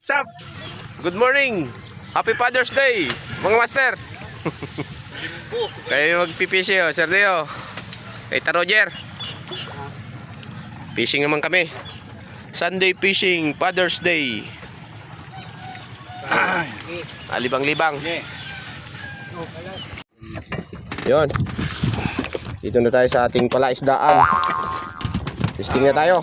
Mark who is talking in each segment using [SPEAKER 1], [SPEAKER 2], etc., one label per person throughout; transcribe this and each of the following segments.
[SPEAKER 1] What's up? Good morning. Happy Father's Day, mga master. Kayo magpipishi oh, Sir Deo. Kay Roger. Fishing naman kami. Sunday fishing, Father's Day. Libang-libang. Yon. Dito na tayo sa ating palaisdaan. Testing na tayo.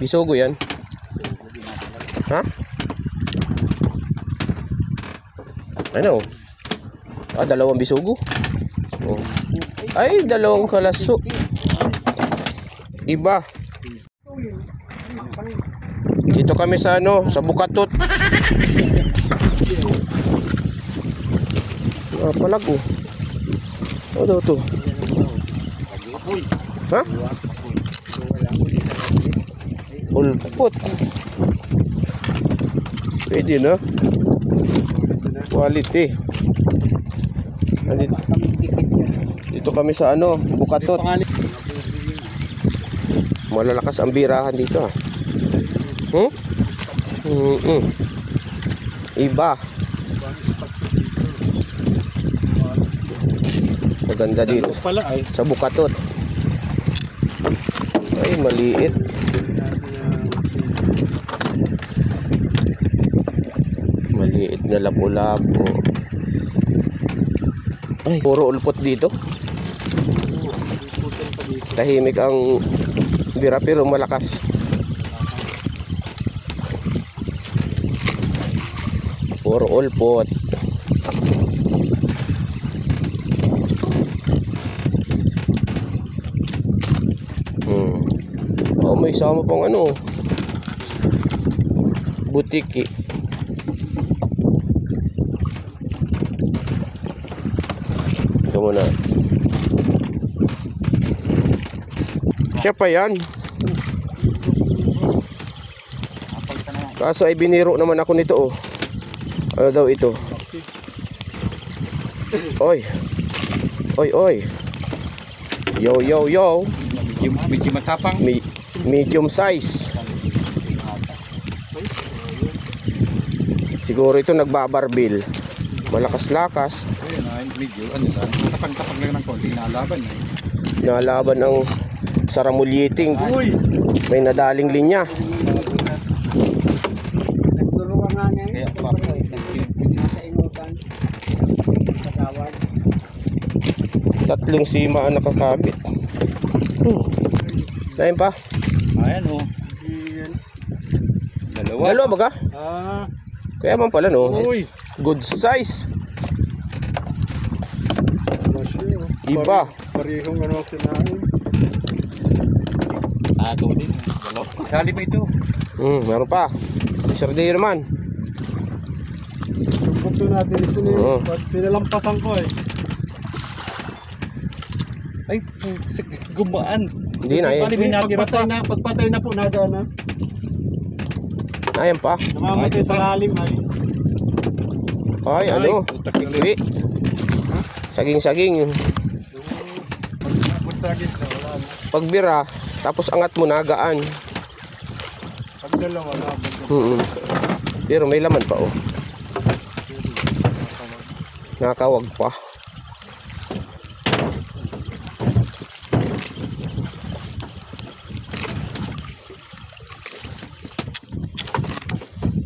[SPEAKER 1] Bisugo yan. Ha? Ano? Dalawang bisugo. Oh. Ay, dalawang kalaso. Iba. Dito kami sa sa Bukatot. Palago. Ano to? Ha? Ulpot. Pwede na. Quality. Dito kami sa Bukatot. Malalakas ang birahan dito. Iba. Maganda dito sa Bukatot. Ay, maliit. Maliit na lapu-lapo. Ay, puro ulpot dito. Tahimik ang bira pero malakas. Puro ulpot. Oh, may sama pang butiki. Ito muna. Siya pa yan. Kaso ay biniro naman ako nito Ano daw ito? Oy. Oy, oy. Yo, yo, yo.
[SPEAKER 2] Medyo matapang.
[SPEAKER 1] Medium size. Siguro ito nagbabarbil. Malakas-lakas.
[SPEAKER 2] Medyo matapang-tapang lang ng konti.
[SPEAKER 1] Nalaban ang saramulyiting. May nadaling linya. Tatlong sima ang nakakabit. Nahin pa?
[SPEAKER 2] Ayan
[SPEAKER 1] Dalawa ba ka? Kaya man pala Good size. Iba.
[SPEAKER 3] Parehong kinain.
[SPEAKER 2] Ito din. Dali ba ito?
[SPEAKER 1] Meron pa. Sir Deo naman.
[SPEAKER 3] Ito natin ito pinalampasan ko
[SPEAKER 2] Ay, gumaan.
[SPEAKER 1] Hindi na
[SPEAKER 3] Pagpatay na po nagaan na.
[SPEAKER 1] Ayan pa.
[SPEAKER 3] Namamatay sa lalim
[SPEAKER 1] Ay, Kiri. Saging-saging. Pagbira, tapos angat mo nagaan.
[SPEAKER 3] Pagdalawa na.
[SPEAKER 1] Pero may laman pa Nakawag pa.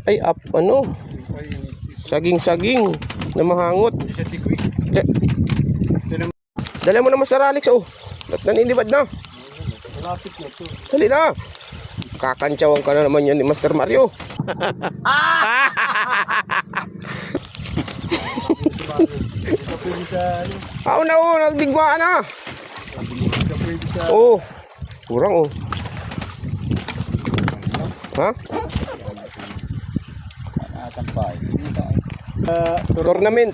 [SPEAKER 1] Ay, saging-saging na mahangot. Dala mo naman sa Ralix naninibad na. Dali na. Kakantsawan ka na naman yan ni Master Mario. Nagdigmaan na. Kurang Ha? Tournament.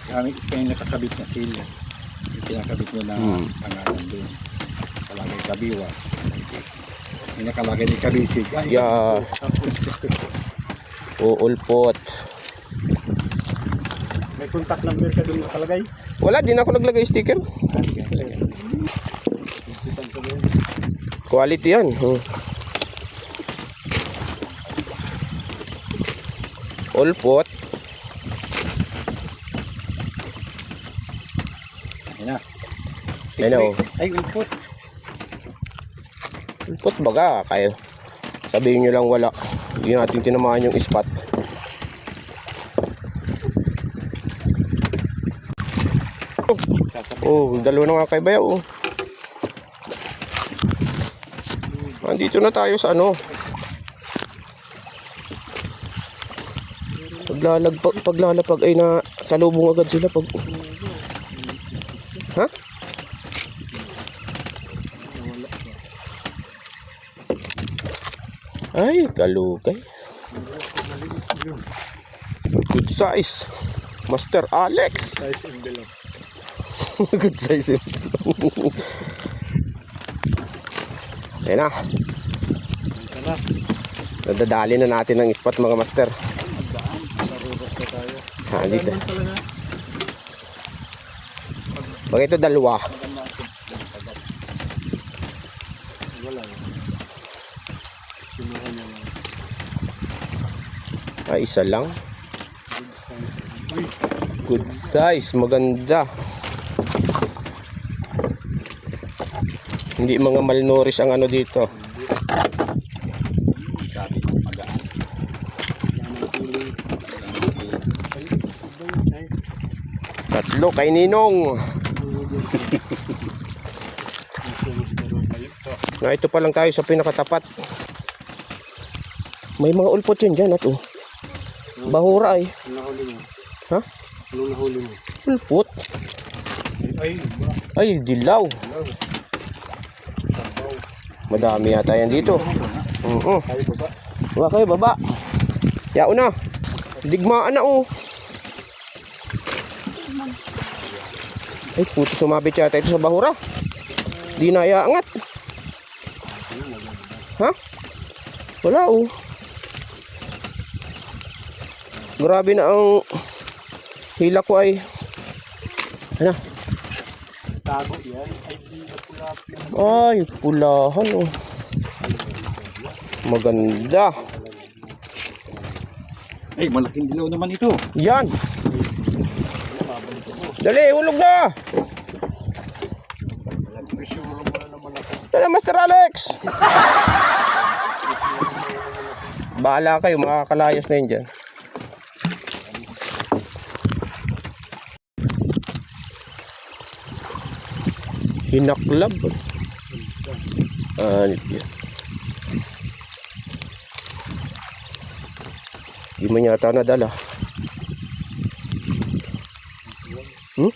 [SPEAKER 2] Kaya nakakabit na sila. Pinakabit mo na pangalan doon. Nakalagay kabiwa. Nakalagay ni kabisig.
[SPEAKER 1] Yeah. Ulpot.
[SPEAKER 3] May contact number ka doon nakalagay?
[SPEAKER 1] Wala, din ako naglagay sticker. Quality yan. Ulpot.
[SPEAKER 2] Ayan na.
[SPEAKER 1] Ayan na, oh.
[SPEAKER 2] Ay, ulpot.
[SPEAKER 1] Ulpot baga kayo. Sabihin nyo lang wala. Hindi natin tinamaan yung spot. Oh, dalawa na nga kay Bayaw. Oh. Andito na tayo sa ano. Paglalapag ay na salubong agad sila pag. Ha? Ay, kalugay. Good size. Master Alex.
[SPEAKER 3] Size envelope.
[SPEAKER 1] Good size. Ayan na.
[SPEAKER 3] Tara.
[SPEAKER 1] Nadadali na natin ang spot mga master.
[SPEAKER 3] Narurok na tayo.
[SPEAKER 1] Ha, dito.
[SPEAKER 3] Naman pala na.
[SPEAKER 1] Bagay ito dalawa.
[SPEAKER 3] Wala yun. Kinuha niya lang.
[SPEAKER 1] Ay, isa lang.
[SPEAKER 3] Uy,
[SPEAKER 1] Good size. Maganda. Hindi mga malnourished ang ano dito.
[SPEAKER 2] Sabi ko, magaan.
[SPEAKER 1] Tatlo kay Ninong. Na ito pa lang tayo sa pinakatapat. May mga ulpot yun dyan at oh. Bahura ay.
[SPEAKER 3] Anong nahuli mo?
[SPEAKER 1] Ha?
[SPEAKER 3] Anong nahuli mo?
[SPEAKER 1] Ulpot.
[SPEAKER 3] Ay, ba?
[SPEAKER 1] Ay, dilaw. Madami yata yan dito.
[SPEAKER 3] Tayo baba.
[SPEAKER 1] Wala kayo baba. Yao na. Digmaan na oh. Ay, puto sumabit yata ito sa bahura. Di na iaangat. Ha? Wala oh. Grabe na ang hila ko ay. Ano?
[SPEAKER 3] Tago yan. Ay, di na pula.
[SPEAKER 1] Ay, pulahan oh. Maganda.
[SPEAKER 2] Ay, malaking dilaw naman ito.
[SPEAKER 1] Yan. Dali, hulog na. Dali, Master Alex. Bahala kayo, makakalayas na yun dyan. Hinaklab. Anit yan. Di man yata nadala. Hmm?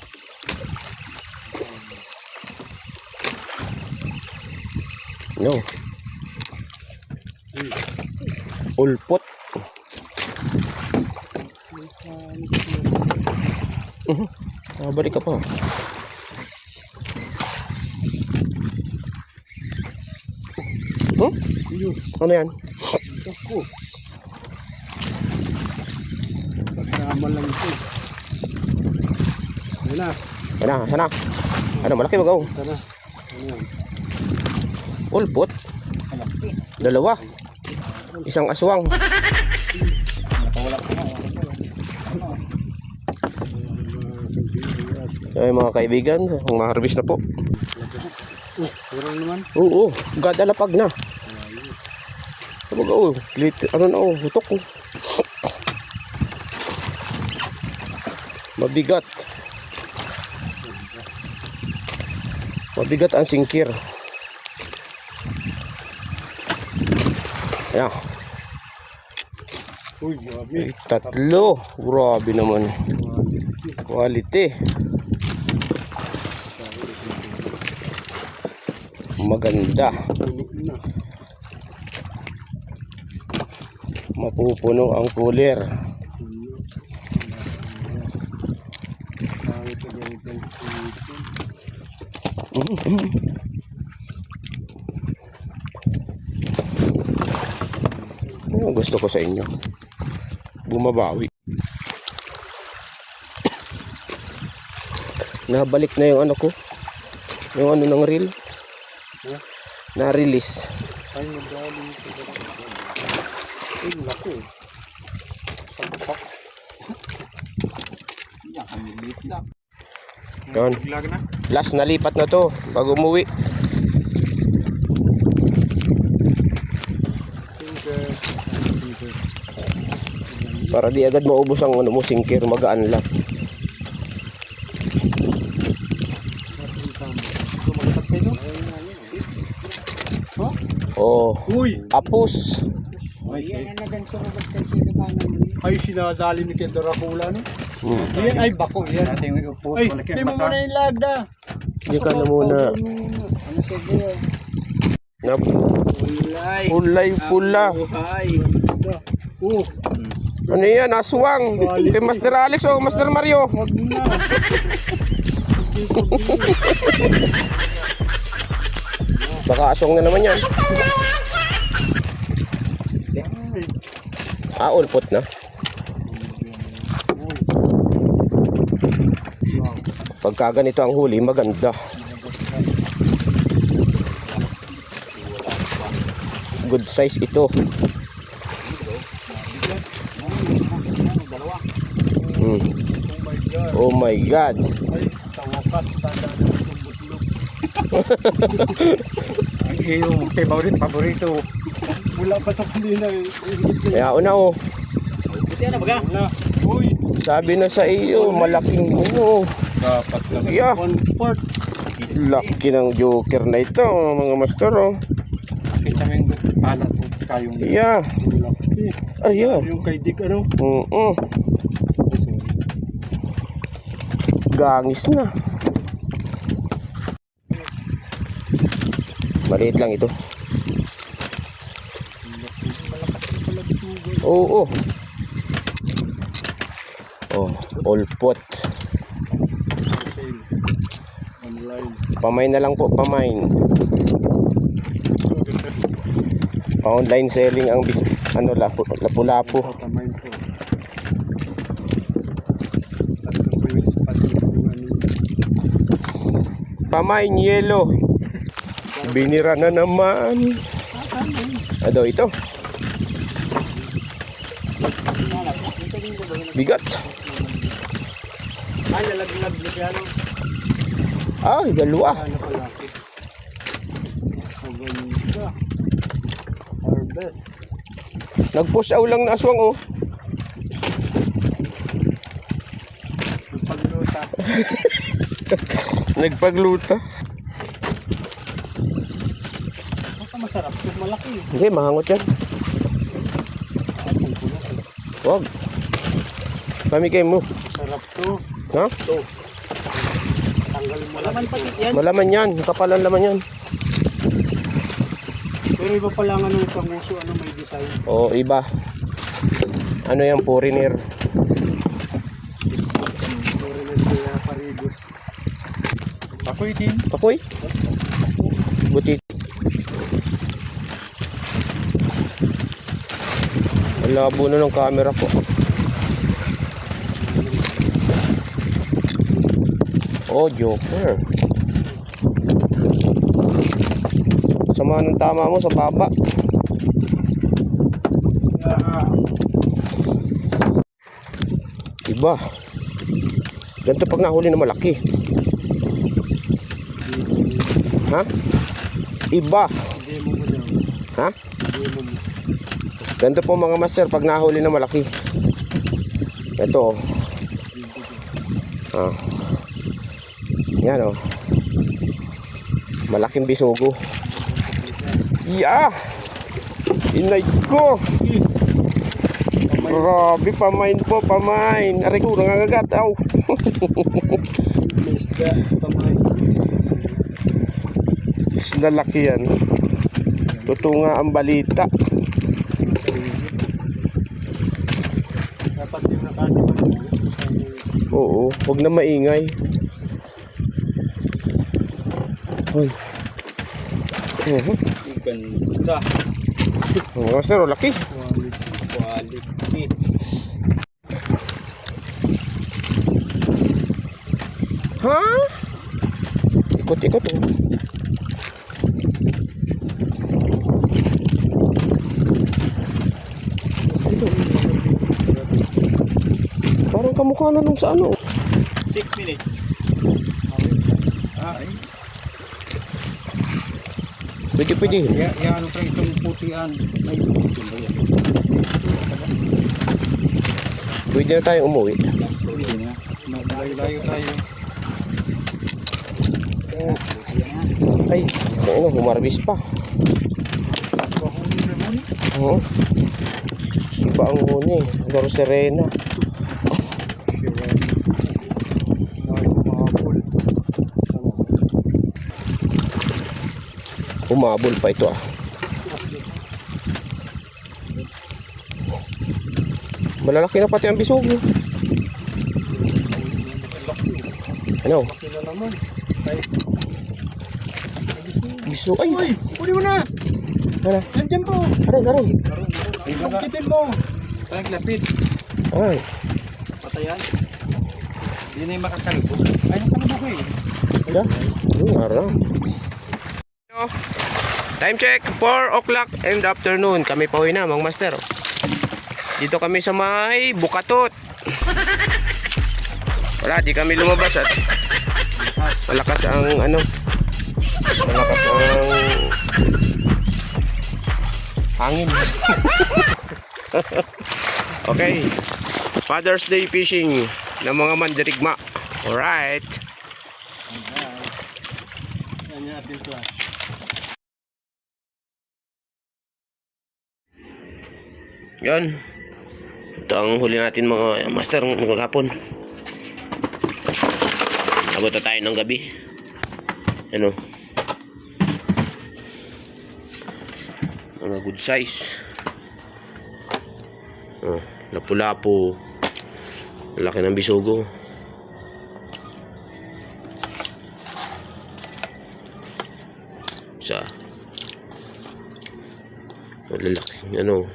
[SPEAKER 1] No. Ulpot. Balik ka pa. Ano yan?
[SPEAKER 3] Ako. Kasama lang ito. Ayan na.
[SPEAKER 1] Sana, sana. Ano, malaki magaw.
[SPEAKER 3] Sana. Ano yan?
[SPEAKER 1] Ulpot. Dalawa. Isang aswang. Ay mga kaibigan, kung ma-harvest na po.
[SPEAKER 3] Meron naman.
[SPEAKER 1] Oo, gadalapag na. Magaw, ano na oh, hutok oh. Mabigat. Mabigat ang singkir. Ayan.
[SPEAKER 3] Uy, grabe.
[SPEAKER 1] Tatlo. Grabe naman. Quality. Maganda.
[SPEAKER 3] Na.
[SPEAKER 1] Mapupuno ang cooler. Ano gusto ko sa inyo? Bumabawi. Nabalik na yung ano ko. Yung ano ng reel. na-release.
[SPEAKER 3] Ay, magaling ito. Ay, laki. Sagpak.
[SPEAKER 2] Yan, ang liit na.
[SPEAKER 1] Yun.
[SPEAKER 3] Biglag na.
[SPEAKER 1] Last nalipat na to bago umuwi. Para di agad maubos ang ano mo, singkir, magaan lang.
[SPEAKER 3] Lumalipat kayo?
[SPEAKER 1] Oh,
[SPEAKER 3] Uy!
[SPEAKER 1] apus.
[SPEAKER 3] Ay, sinadali ni Kendo Rakula, no?
[SPEAKER 1] Hmm.
[SPEAKER 3] Yan, ay, bako, yan.
[SPEAKER 2] Dating upo,
[SPEAKER 3] Ay,
[SPEAKER 2] malaki
[SPEAKER 3] hindi
[SPEAKER 2] ang
[SPEAKER 3] mo
[SPEAKER 2] mata.
[SPEAKER 3] muna yung lagda.
[SPEAKER 1] Hindi ka na muna.
[SPEAKER 3] Ano siya ba?
[SPEAKER 1] Na
[SPEAKER 2] Ulay.
[SPEAKER 1] kulay pula.
[SPEAKER 2] Buhay.
[SPEAKER 3] Oh,
[SPEAKER 1] Ano yan? Aswang. Kay Master Alex o Master Mario.
[SPEAKER 3] wag na.
[SPEAKER 1] Baka aswang na naman yan. Ah, ulpot na. Pagka ganito ang huli, maganda. Good size ito. Hmm. Oh my God.
[SPEAKER 3] Ay, sa wakas, tanda na itong butlog.
[SPEAKER 2] Ang iyong favorite, paborito.
[SPEAKER 3] Wala pa sa kanina eh.
[SPEAKER 1] Kaya una oh.
[SPEAKER 2] Buti na baga.
[SPEAKER 3] Wala. Uy,
[SPEAKER 1] Sabi na sa iyo, malaking ano.
[SPEAKER 2] Dapat lang.
[SPEAKER 1] Yeah.
[SPEAKER 3] 1/4.
[SPEAKER 1] Laki ng joker na ito, mga master oh.
[SPEAKER 2] Kita mo yung palat mo kayong
[SPEAKER 1] Yeah.
[SPEAKER 3] Laki.
[SPEAKER 1] Ayun.
[SPEAKER 3] Yung kay Dick, ano?
[SPEAKER 1] Gangis na. Maliit lang ito. Oo. Oh, all pot.
[SPEAKER 3] Sale. Online.
[SPEAKER 1] Pamain na lang po, pamain. Pa-online selling ang lapu-lapu.
[SPEAKER 3] Patamain ko. Tatlo ko yung spot yung ano.
[SPEAKER 1] Pamain yellow. Binira na naman. Ano ito? Bigat.
[SPEAKER 3] Ay, lalaglag na yan.
[SPEAKER 1] Ay, dalawa.
[SPEAKER 3] Ano pa laki? Maganda. Harvest.
[SPEAKER 1] Nag-push out lang na aswang oh.
[SPEAKER 3] Yung pagluta.
[SPEAKER 1] Nagpagluta.
[SPEAKER 3] Baka masarap. Yung malaki.
[SPEAKER 1] Hindi, mahangot yan. Wag. Pamigay mo.
[SPEAKER 3] Sarap to.
[SPEAKER 1] Ha?
[SPEAKER 3] To. Tanggalin mo lang. Yan.
[SPEAKER 1] Malaman yan. Kapalan laman yan.
[SPEAKER 3] Pero iba pa lang ano yung panguso, ano may design.
[SPEAKER 1] Oo, iba. Ano yan, foreigner.
[SPEAKER 3] Pero kaya paribos.
[SPEAKER 2] Ako'y din.
[SPEAKER 1] Pakoy. Butit. Ang labo na ng camera ko. Oh, joker. Sama ng tama mo sa baba. Iba. Ganito pag nahuli na malaki. Ha? Iba.
[SPEAKER 3] Hindi mo mo daw.
[SPEAKER 1] Ha?
[SPEAKER 3] Hindi mo mo.
[SPEAKER 1] Ganito po mga master pag nahuli na malaki. Ito oh. Ah. Yan oh. Malaking bisugo. Yeah! Inay ko! Grabe, pamain po, pamain. Aray ko, nangangagat. Aw!
[SPEAKER 3] May isda. Pamay.
[SPEAKER 1] Lalaki yan. Totoo nga ang balita.
[SPEAKER 3] Dapat yung nakasi pa rin.
[SPEAKER 1] Oo, huwag na maingay. Hoy.
[SPEAKER 2] Ganda.
[SPEAKER 1] Mga master, oh, laki.
[SPEAKER 2] Quality.
[SPEAKER 1] Ha? Ikot-ikot oh. kamukha na nung sa ano.
[SPEAKER 3] 6 minutes.
[SPEAKER 2] Ay.
[SPEAKER 1] Pwede.
[SPEAKER 2] Yan, ano tayo itong putian. Ay, puti ba yan?
[SPEAKER 1] Pwede na tayong umuwi.
[SPEAKER 2] Pwede na. Layo tayo.
[SPEAKER 1] Ay, ano, humarbis pa. Oo. Iba ang huni. Loro Serena. Humabol pa ito ah. Malalaki na pati ang bisugo. Ano? Biso. Ay!
[SPEAKER 3] Uy! Kunin mo na!
[SPEAKER 1] Ano?
[SPEAKER 3] Nandiyan po!
[SPEAKER 1] Aray.
[SPEAKER 3] Pagkitin mo!
[SPEAKER 2] Tayong lapit.
[SPEAKER 1] Ay.
[SPEAKER 3] Patayan.
[SPEAKER 2] Hindi na yung makakalubog. Ay, nakalubog ko eh.
[SPEAKER 1] Yeah. Araw. Time check, 4 o'clock in the afternoon. Kami pa uwi na, mga master. Dito kami sa may Bukatot. Wala, di kami lumabas at malakas ang ano. Malakas ang hangin. Okay. Father's Day fishing ng mga mandirigma. Alright.
[SPEAKER 3] Yan natin ito ah.
[SPEAKER 1] Yan. Ito ang huli natin mga master mga kapon. Abot na tayo ng gabi. Ano? Mga good size. Oh, lapu-lapu. Laki ng bisugo. Sa lalaki ano.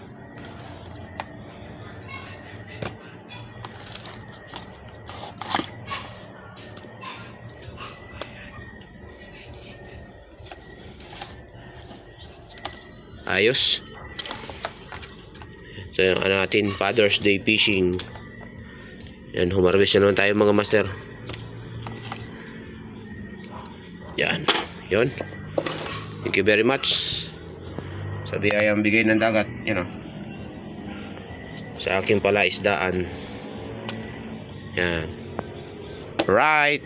[SPEAKER 1] Ayos. So yung ano natin, Father's Day fishing. Yan, humarbis na naman tayo mga master. Yan, yun. Thank you very much sa biyayang bigay ng dagat, you know, sa aking palaisdaan. Yan. Right.